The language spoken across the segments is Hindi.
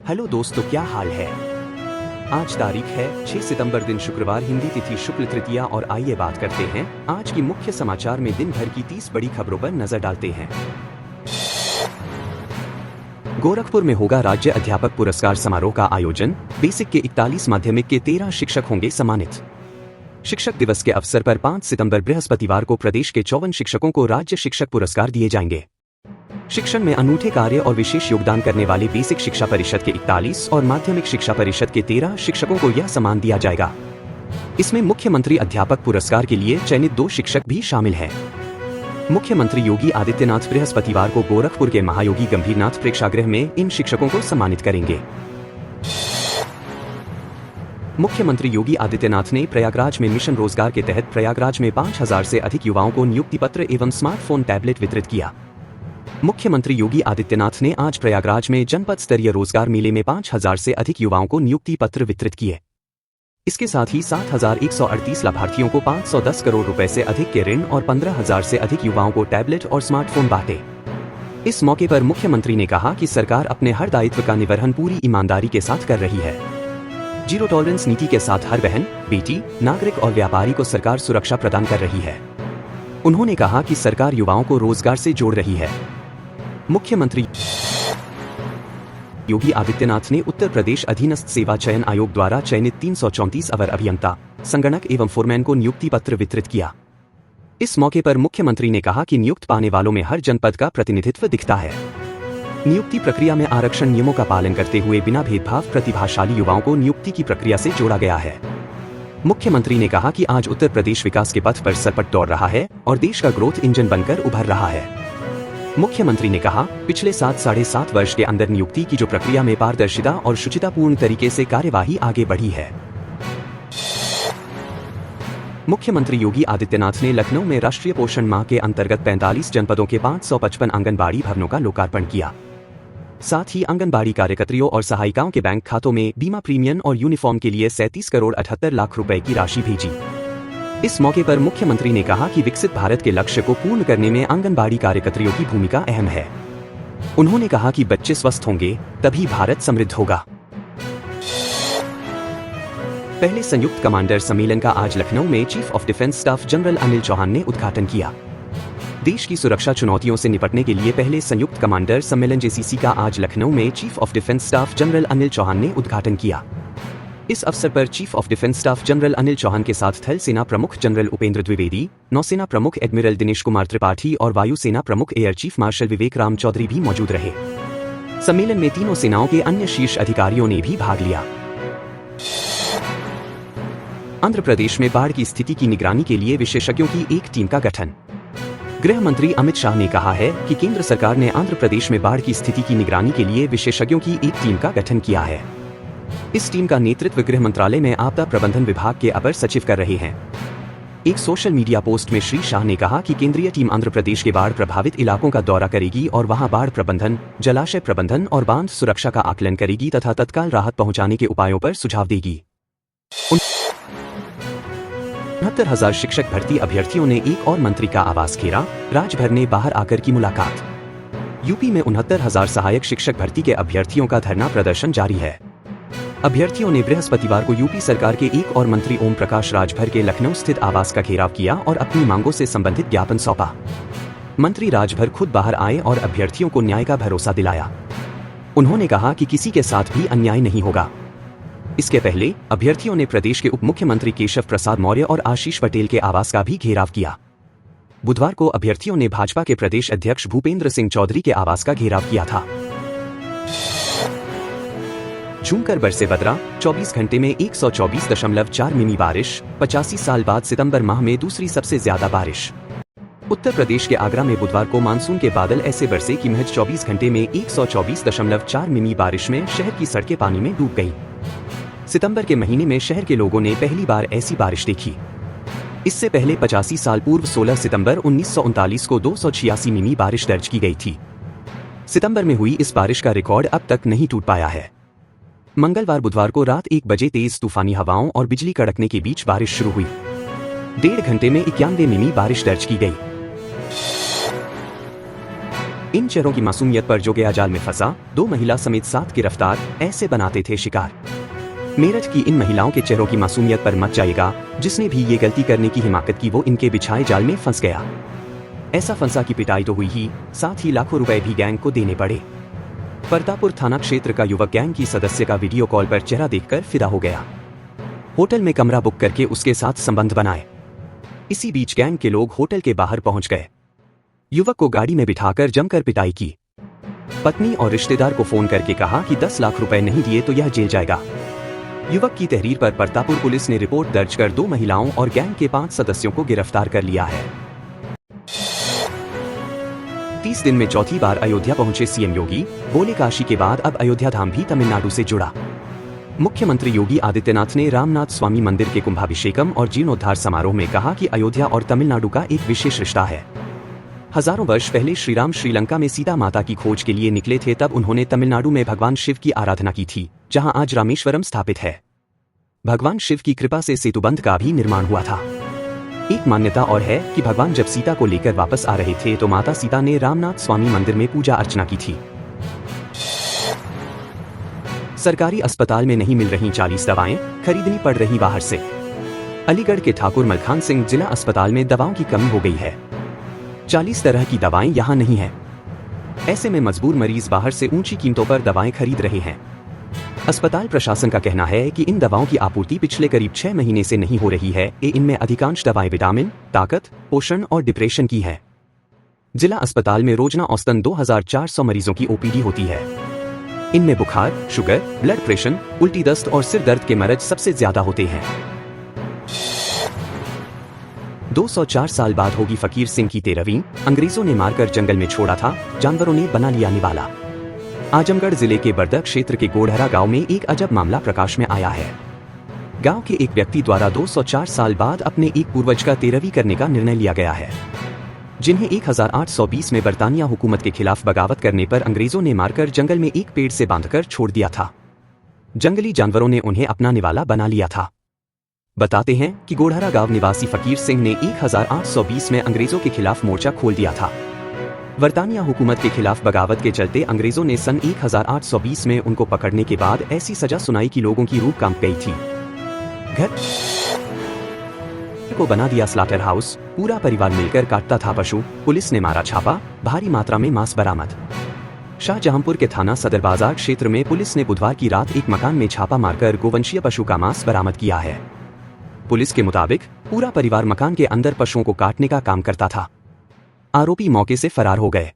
हेलो दोस्तों, क्या हाल है। आज तारीख है 6 सितंबर, दिन शुक्रवार, हिंदी तिथि शुक्ल तृतीया। और आइए बात करते हैं आज की मुख्य समाचार में दिन भर की 30 बड़ी खबरों पर नजर डालते हैं। गोरखपुर में होगा राज्य अध्यापक पुरस्कार समारोह का आयोजन। बेसिक के 41, माध्यमिक के 13 शिक्षक होंगे सम्मानित। शिक्षक दिवस के अवसर पर 5 सितंबर बृहस्पतिवार को प्रदेश के 54 शिक्षकों को राज्य शिक्षक पुरस्कार दिए जाएंगे। शिक्षण में अनूठे कार्य और विशेष योगदान करने वाले बेसिक शिक्षा परिषद के 41 और माध्यमिक शिक्षा परिषद के 13 शिक्षकों को यह सम्मान दिया जाएगा। इसमें मुख्यमंत्री अध्यापक पुरस्कार के लिए चयनित 2 शिक्षक भी शामिल हैं। मुख्यमंत्री योगी आदित्यनाथ बृहस्पतिवार को गोरखपुर के महायोगी गंभीरनाथ प्रेक्षागृह में इन शिक्षकों को सम्मानित करेंगे। मुख्यमंत्री योगी आदित्यनाथ ने प्रयागराज में मिशन रोजगार के तहत प्रयागराज में 5000 से अधिक युवाओं को नियुक्ति पत्र एवं स्मार्टफोन टैबलेट वितरित किया। मुख्यमंत्री योगी आदित्यनाथ ने आज प्रयागराज में जनपद स्तरीय रोजगार मेले में 5000 से अधिक युवाओं को नियुक्ति पत्र वितरित किए। इसके साथ ही 7138 लाभार्थियों को 510 करोड़ रुपए से अधिक के ऋण और 15000 से अधिक युवाओं को टैबलेट और स्मार्टफोन बांटे। इस मौके पर मुख्यमंत्री ने कहा कि सरकार अपने हर दायित्व का निर्वहन पूरी ईमानदारी के साथ कर रही है। जीरो टॉलरेंस नीति के साथ हर बहन, बेटी, नागरिक और व्यापारी को सरकार सुरक्षा प्रदान कर रही है। उन्होंने कहा कि सरकार युवाओं को रोजगार से जोड़ रही है। मुख्यमंत्री योगी आदित्यनाथ ने उत्तर प्रदेश अधीनस्थ सेवा चयन आयोग द्वारा चयनित 334 अवर अभियंता, संगणक एवं फोरमैन को नियुक्ति पत्र वितरित किया। इस मौके पर मुख्यमंत्री ने कहा कि नियुक्त पाने वालों में हर जनपद का प्रतिनिधित्व दिखता है। नियुक्ति प्रक्रिया में आरक्षण नियमों का पालन करते हुए बिना भेदभाव प्रतिभाशाली युवाओं को नियुक्ति की प्रक्रिया से जोड़ा गया है। मुख्यमंत्री ने कहा कि आज उत्तर प्रदेश विकास के पथ पर सरपट दौड़ रहा है और देश का ग्रोथ इंजन बनकर उभर रहा है। मुख्यमंत्री ने कहा, पिछले 7-7.5 वर्ष के अंदर नियुक्ति की जो प्रक्रिया में पारदर्शिता और शुचितापूर्ण तरीके से कार्यवाही आगे बढ़ी है। मुख्यमंत्री योगी आदित्यनाथ ने लखनऊ में राष्ट्रीय पोषण माह के अंतर्गत 45 जनपदों के 555 आंगनबाड़ी भवनों का लोकार्पण किया। साथ ही आंगनबाड़ी कार्यकर्तियों और सहायिकाओं के बैंक खातों में बीमा प्रीमियम और यूनिफॉर्म के लिए 37 करोड़ 78 लाख रुपए की राशि भेजी। इस मौके पर मुख्यमंत्री ने कहा कि विकसित भारत के लक्ष्य को पूर्ण करने में आंगनबाड़ी कार्यकर्तियों की भूमिका अहम है। उन्होंने कहा कि बच्चे स्वस्थ होंगे तभी भारत समृद्ध होगा। पहले संयुक्त कमांडर सम्मेलन का आज लखनऊ में chief of defence staff general Anil Chauhan ने उद्घाटन किया। देश की सुरक्षा चुनौतियों से निपटने के लिए पहले संयुक्त कमांडर सम्मेलन जेसीसी का आज लखनऊ में chief of defence staff general Anil Chauhan ने उद्घाटन किया। इस अवसर पर chief of defence staff general Anil Chauhan के साथ थल सेना प्रमुख जनरल उपेंद्र द्विवेदी, नौसेना प्रमुख एडमिरल दिनेश कुमार त्रिपाठी और वायुसेना प्रमुख एयर चीफ मार्शल विवेक राम चौधरी भी मौजूद रहे। सम्मेलन में तीनों सेनाओं के अन्य शीर्ष अधिकारियों ने भी भाग लिया। आंध्र प्रदेश में बाढ़ की स्थिति की निगरानी के लिए विशेषज्ञों की एक टीम का गठन। गृह मंत्री अमित शाह ने कहा है कि केंद्र सरकार ने आंध्र प्रदेश में बाढ़ की स्थिति की निगरानी के लिए विशेषज्ञों की एक टीम का गठन किया है। इस टीम का नेतृत्व गृह मंत्रालय में आपदा प्रबंधन विभाग के अपर सचिव कर रहे हैं। एक सोशल मीडिया पोस्ट में श्री शाह ने कहा कि केंद्रीय टीम आंध्र प्रदेश के बाढ़ प्रभावित इलाकों का दौरा करेगी और वहां बाढ़ प्रबंधन, जलाशय प्रबंधन और बांध सुरक्षा का आकलन करेगी तथा तत्काल राहत पहुंचाने के उपायों पर सुझाव देगी। 69,000 शिक्षक भर्ती अभ्यर्थियों ने एक और मंत्री का आवास घेरा, राजभर ने बाहर आकर की मुलाकात। यूपी में 69,000 सहायक शिक्षक भर्ती के अभ्यर्थियों का धरना प्रदर्शन जारी है। अभ्यर्थियों ने बृहस्पतिवार को यूपी सरकार के एक और मंत्री ओम प्रकाश राजभर के लखनऊ स्थित आवास का घेराव किया और अपनी मांगों से संबंधित ज्ञापन सौंपा। मंत्री राजभर खुद बाहर आए और अभ्यर्थियों को न्याय का भरोसा दिलाया। उन्होंने कहा कि किसी के साथ भी अन्याय नहीं होगा। इसके पहले अभ्यर्थियों ने प्रदेश के उप मुख्यमंत्री केशव प्रसाद मौर्य और आशीष पटेल के आवास का भी घेराव किया। बुधवार को अभ्यर्थियों ने भाजपा के प्रदेश अध्यक्ष भूपेंद्र सिंह चौधरी के आवास का घेराव किया था। झूमकर बरसे बदरा, 24 घंटे में 124.4 मिमी बारिश, 85 साल बाद सितंबर माह में दूसरी सबसे ज्यादा बारिश। उत्तर प्रदेश के आगरा में बुधवार को मानसून के बादल ऐसे बरसे कि महज 24 घंटे में 124.4 मिमी बारिश में शहर की सड़कें पानी में डूब गईं। सितंबर के महीने में शहर के लोगों ने पहली बार ऐसी बारिश देखी। इससे पहले 85 साल पूर्व 16 सितंबर 1939 को 286 मिमी बारिश दर्ज की गई थी। सितंबर में हुई इस बारिश का रिकॉर्ड अब तक नहीं टूट पाया है। मंगलवार बुधवार को रात 1 बजे तेज तूफानी हवाओं और बिजली कड़कने के बीच बारिश शुरू हुई। 1.5 घंटे में 91 मिमी बारिश दर्ज की गई। इन चेहरों की मासूमियत पर जो गया जाल में फंसा, 2 महिला समेत 7 गिरफ्तार, ऐसे बनाते थे शिकार। मेरठ की इन महिलाओं के चेहरों की मासूमियत पर मत जाएगा, जिसने भी ये गलती करने की हिमाकत की वो इनके बिछाए जाल में फंस गया। ऐसा फंसा की पिटाई तो हुई ही, साथ ही लाखों रुपए भी गैंग को देने पड़े। परतापुर थाना क्षेत्र का युवक गैंग की सदस्य का वीडियो कॉल पर चेहरा देखकर फिदा हो गया। होटल में कमरा बुक करके उसके साथ संबंध बनाए। इसी बीच गैंग के लोग होटल के बाहर पहुंच गए। युवक को गाड़ी में बिठाकर जमकर पिटाई की। पत्नी और रिश्तेदार को फोन करके कहा कि 10 लाख रुपए नहीं दिए तो यह जेल जाएगा। युवक की तहरीर पर परतापुर पुलिस ने रिपोर्ट दर्ज कर 2 महिलाओं और गैंग के 5 सदस्यों को गिरफ्तार कर लिया है। 30 दिन में चौथी बार अयोध्या पहुंचे सीएम योगी, बोले काशी के बाद अब अयोध्या धाम भी तमिलनाडु से जुड़ा। मुख्यमंत्री योगी आदित्यनाथ ने रामनाथ स्वामी मंदिर के कुंभाभिषेकम और जीर्णोद्धार समारोह में कहा कि अयोध्या और तमिलनाडु का एक विशेष रिश्ता है। हजारों वर्ष पहले श्रीराम श्रीलंका में सीता माता की खोज के लिए निकले थे, तब उन्होंने तमिलनाडु में भगवान शिव की आराधना की थी, जहां आज रामेश्वरम स्थापित है। भगवान शिव की कृपा से सेतुबंध का भी निर्माण हुआ था। एक मान्यता और है कि भगवान जब सीता को लेकर वापस आ रहे थे तो माता सीता ने रामनाथ स्वामी मंदिर में पूजा अर्चना की थी। सरकारी अस्पताल में नहीं मिल रही 40 दवाएं, खरीदनी पड़ रही बाहर से। अलीगढ़ के ठाकुर मलखान सिंह जिला अस्पताल में दवाओं की कमी हो गई है। 40 तरह की दवाएं यहां नहीं है। ऐसे में मजबूर मरीज बाहर से ऊंची कीमतों पर दवाएं खरीद रहे हैं। अस्पताल प्रशासन का कहना है कि इन दवाओं की आपूर्ति पिछले करीब 6 महीने से नहीं हो रही है। इनमें अधिकांश दवाएं विटामिन, ताकत, पोषण और डिप्रेशन की है। जिला अस्पताल में रोजाना औसतन 2400 मरीजों की ओपीडी होती है। इनमें बुखार, शुगर, ब्लड प्रेशर, उल्टी दस्त और सिर दर्द के मरीज सबसे ज्यादा होते हैं। 204 साल बाद होगी फकीर सिंह की 13वीं, अंग्रेजों ने मारकर जंगल में छोड़ा था, जानवरों ने बना लिया निवाला। आजमगढ़ जिले के बरदक क्षेत्र के गोढ़हरा गांव में एक अजब मामला प्रकाश में आया है। गांव के एक व्यक्ति द्वारा 204 साल बाद अपने एक पूर्वज का 13वीं करने का निर्णय लिया गया है, जिन्हें 1820 में बरतानिया हुकूमत के खिलाफ बगावत करने पर अंग्रेजों ने मारकर जंगल में एक पेड़ से बांधकर छोड़ दिया था। जंगली जानवरों ने उन्हें अपना निवाला बना लिया था। बताते हैं कि गोढ़हरा गांव निवासी फकीर सिंह ने 1820 में अंग्रेजों के खिलाफ मोर्चा खोल दिया था। बरतानिया हुकूमत के खिलाफ बगावत के चलते अंग्रेजों ने सन 1820 में उनको पकड़ने के बाद ऐसी सजा सुनाई कि लोगों की रूह कांप गई थी। घर को बना दिया स्लाटर हाउस, पूरा परिवार मिलकर काटता था पशु, पुलिस ने मारा छापा, भारी मात्रा में मांस बरामद। शाहजहांपुर के थाना सदर बाजार क्षेत्र में पुलिस ने बुधवार की रात एक मकान में छापा मारकर गोवंशीय पशु का मांस बरामद किया है। पुलिस के मुताबिक पूरा परिवार मकान के अंदर पशुओं को काटने का काम करता था। आरोपी मौके से फरार हो गए।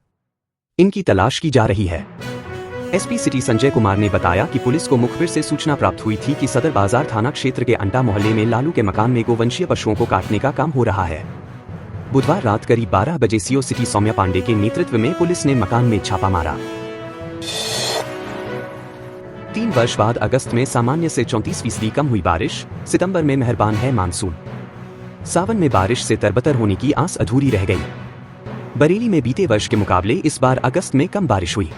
इनकी तलाश की जा रही है। एसपी सिटी संजय कुमार ने बताया कि पुलिस को मुखबिर से सूचना प्राप्त हुई थी कि सदर बाजार थाना क्षेत्र के अंटा मोहल्ले में लालू के मकान में गोवंशीय पशुओं को काटने का काम हो रहा है। बुधवार रात करीब 12 बजे सीओ सिटी सौम्या पांडे के नेतृत्व में पुलिस ने मकान में छापा मारा। 3 वर्ष बाद अगस्त में सामान्य से 34% कम हुई बारिश, सितंबर में मेहरबान है मानसून। सावन में बारिश से तरबतर होने की आस अधूरी रह गई। बरेली में बीते वर्ष के मुकाबले इस बार अगस्त में कम बारिश हुई।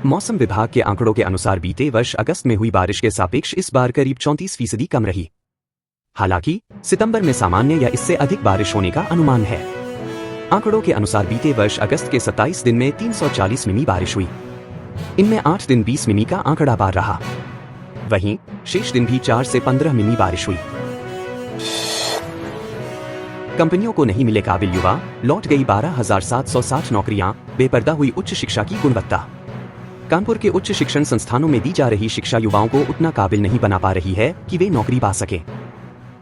मौसम विभाग के आंकड़ों के अनुसार बीते वर्ष अगस्त में हुई बारिश के सापेक्ष इस बार करीब 34% कम रही। हालांकि सितंबर में सामान्य या इससे अधिक बारिश होने का अनुमान है। आंकड़ों के अनुसार बीते वर्ष अगस्त के 27 दिन में 340 मिमी बारिश हुई। इनमें 8 दिन 20 मिमी का आंकड़ा पार रहा। वहीं शेष दिन भी 4 से 15 मिमी बारिश हुई। कंपनियों को नहीं मिले काबिल युवा, लौट गई 12,760 नौकरियां, बेपर्दा हुई उच्च शिक्षा की गुणवत्ता। कानपुर के उच्च शिक्षण संस्थानों में दी जा रही शिक्षा युवाओं को उतना काबिल नहीं बना पा रही है कि वे नौकरी पा सकें।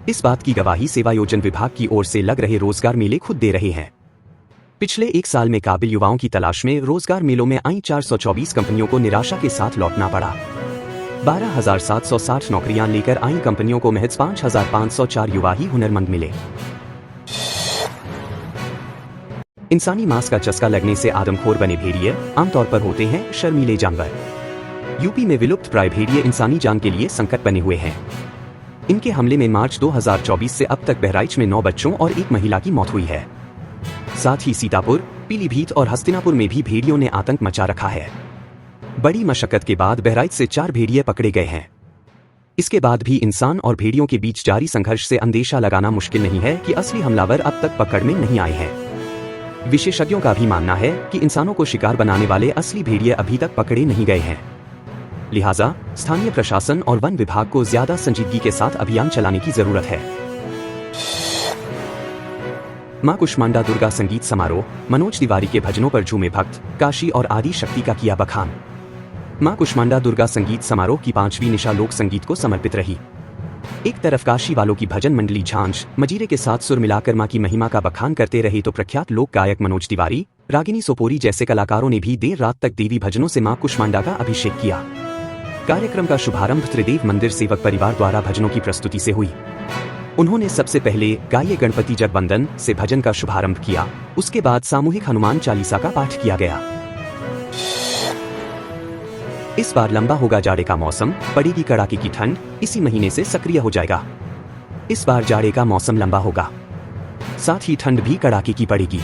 इस बात की गवाही सेवायोजन विभाग की ओर से लग रहे रोजगार मेले खुद दे रहे हैं। पिछले 1 साल में काबिल युवाओं की तलाश में रोजगार मेलों में आई 424 कंपनियों को निराशा के साथ लौटना पड़ा। 12,760 नौकरियां लेकर आई कंपनियों को महज 5,504 युवा ही हुनरमंद मिले। इंसानी मांस का चस्का लगने से आदमखोर बने भेड़िए आमतौर पर होते हैं शर्मीले जानवर। यूपी में विलुप्त प्राय भेड़िए इंसानी जान के लिए संकट बने हुए हैं। इनके हमले में मार्च 2024 से अब तक बहराइच में 9 बच्चों और 1 महिला की मौत हुई है। साथ ही सीतापुर, पीलीभीत और हस्तिनापुर में भी भेड़ियों ने आतंक मचा रखा है। बड़ी मशक्कत के बाद बहराइच से 4 भेड़िए पकड़े गए हैं। इसके बाद भी इंसान और भेड़ियों के बीच जारी संघर्ष से अंदेशा लगाना मुश्किल नहीं है कि असली हमलावर अब तक पकड़ में नहीं आए हैं। विशेषज्ञों का भी मानना है कि इंसानों को शिकार बनाने वाले असली भेड़िए अभी तक पकड़े नहीं गए हैं। लिहाजा स्थानीय प्रशासन और वन विभाग को ज्यादा संजीदगी के साथ अभियान चलाने की जरूरत है। मां कुष्मांडा दुर्गा संगीत समारोह, मनोज तिवारी के भजनों पर झूमे भक्त, काशी और आदि शक्ति का किया बखान। मां कुष्मांडा दुर्गा संगीत समारोह की 5वीं निशा लोक संगीत को समर्पित रही। एक तरफ काशी वालों की भजन मंडली झांझ मजीरे के साथ सुर मिलाकर मां की महिमा का बखान करते रहे, तो प्रख्यात लोक गायक मनोज तिवारी, रागिनी सोपोरी जैसे कलाकारों ने भी देर रात तक देवी भजनों से मां कुष्मांडा का अभिषेक किया। कार्यक्रम का शुभारंभ त्रिदेव मंदिर सेवक परिवार द्वारा भजनों की प्रस्तुति से हुई। उन्होंने सबसे पहले गाये गणपति जगवंदन से भजन का शुभारंभ किया। उसके बाद सामूहिक हनुमान चालीसा का पाठ किया गया। इस बार लंबा होगा जाड़े का मौसम, पड़ेगी कड़ाके की ठंड, इसी महीने से सक्रिय हो जाएगा। इस बार जाड़े का मौसम लंबा होगा, साथ ही ठंड भी कड़ाके की पड़ेगी।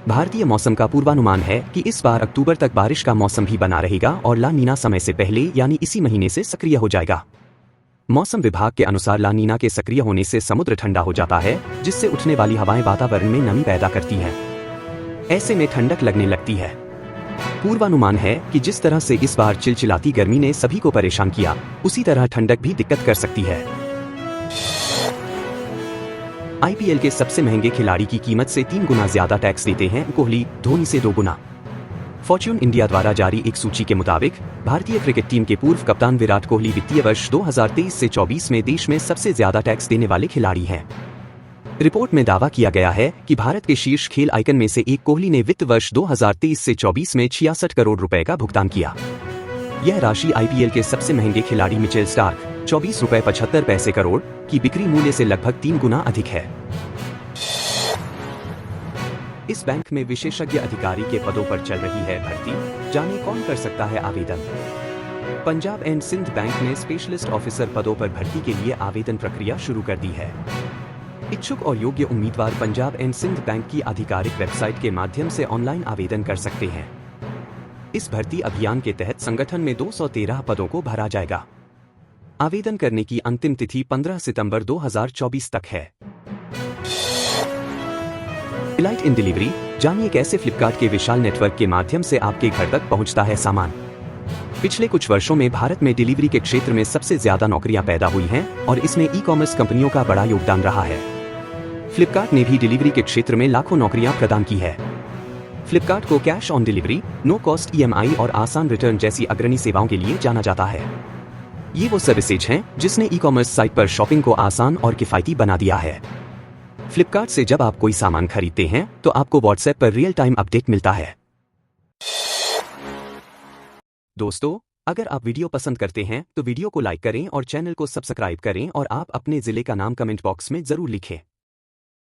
भारतीय मौसम का पूर्वानुमान है कि इस बार अक्टूबर तक बारिश का मौसम भी बना रहेगा और ला नीना समय से पहले यानी इसी महीने से सक्रिय हो जाएगा। मौसम विभाग के अनुसार ला नीना के सक्रिय होने से समुद्र ठंडा हो जाता है, जिससे उठने वाली हवाएं वातावरण में नमी पैदा करती हैं। ऐसे में ठंडक लगने लगती है। पूर्वानुमान है कि जिस तरह से इस बार चिलचिलाती गर्मी ने सभी को परेशान किया, उसी तरह ठंडक भी दिक्कत कर सकती है। आईपीएल के सबसे महंगे खिलाड़ी की कीमत से 3 गुना ज्यादा टैक्स देते हैं कोहली, धोनी से 2 गुना। फॉर्च्यून इंडिया द्वारा जारी एक सूची के मुताबिक भारतीय क्रिकेट टीम के पूर्व कप्तान विराट कोहली वित्तीय वर्ष 2023 से 24 में देश में सबसे ज्यादा टैक्स देने वाले खिलाड़ी हैं। रिपोर्ट में दावा किया गया है कि भारत के शीर्ष खेल आइकन में से एक कोहली ने वित्त वर्ष 2023 से 24 में 66 करोड़ रुपए का भुगतान किया। यह राशि आईपीएल के सबसे महंगे खिलाड़ी मिचेल स्टार्क 24 रुपए 75 पैसे करोड़ की बिक्री मूल्य से लगभग 3 गुना अधिक है। इस बैंक में विशेषज्ञ अधिकारी के पदों पर चल रही है भर्ती, जाने कौन कर सकता है आवेदन। पंजाब एंड सिंध बैंक ने स्पेशलिस्ट ऑफिसर पदों पर भर्ती के लिए आवेदन प्रक्रिया शुरू कर दी है। इच्छुक और योग्य उम्मीदवार पंजाब एंड सिंध बैंक की आधिकारिक वेबसाइट के माध्यम से ऑनलाइन आवेदन कर सकते हैं। इस भर्ती अभियान के तहत संगठन में 213 पदों को भरा जाएगा। आवेदन करने की अंतिम तिथि 15 सितंबर 2024 तक है। डिलाइट इन डिलीवरी, जानिए कैसे फ्लिपकार्ट के विशाल नेटवर्क के माध्यम से आपके घर तक पहुंचता है सामान। पिछले कुछ वर्षों में भारत में डिलीवरी के क्षेत्र में सबसे ज्यादा नौकरियां पैदा हुई हैं और इसमें ई कॉमर्स कंपनियों का बड़ा योगदान रहा है। फ्लिपकार्ट ने भी डिलीवरी के क्षेत्र में लाखों नौकरियां प्रदान की है। फ्लिपकार्ट को cash on delivery, no cost EMI और आसान रिटर्न जैसी अग्रणी सेवाओं के लिए जाना जाता है। ये वो सर्विसेज हैं जिसने ई कॉमर्स साइट पर शॉपिंग को आसान और किफायती बना दिया है। फ्लिपकार्ट से जब आप कोई सामान खरीदते हैं तो आपको व्हाट्सएप पर रियल टाइम अपडेट मिलता है। दोस्तों, अगर आप वीडियो पसंद करते हैं तो वीडियो को लाइक करें और चैनल को सब्सक्राइब करें और आप अपने जिले का नाम कमेंट बॉक्स में जरूर लिखें।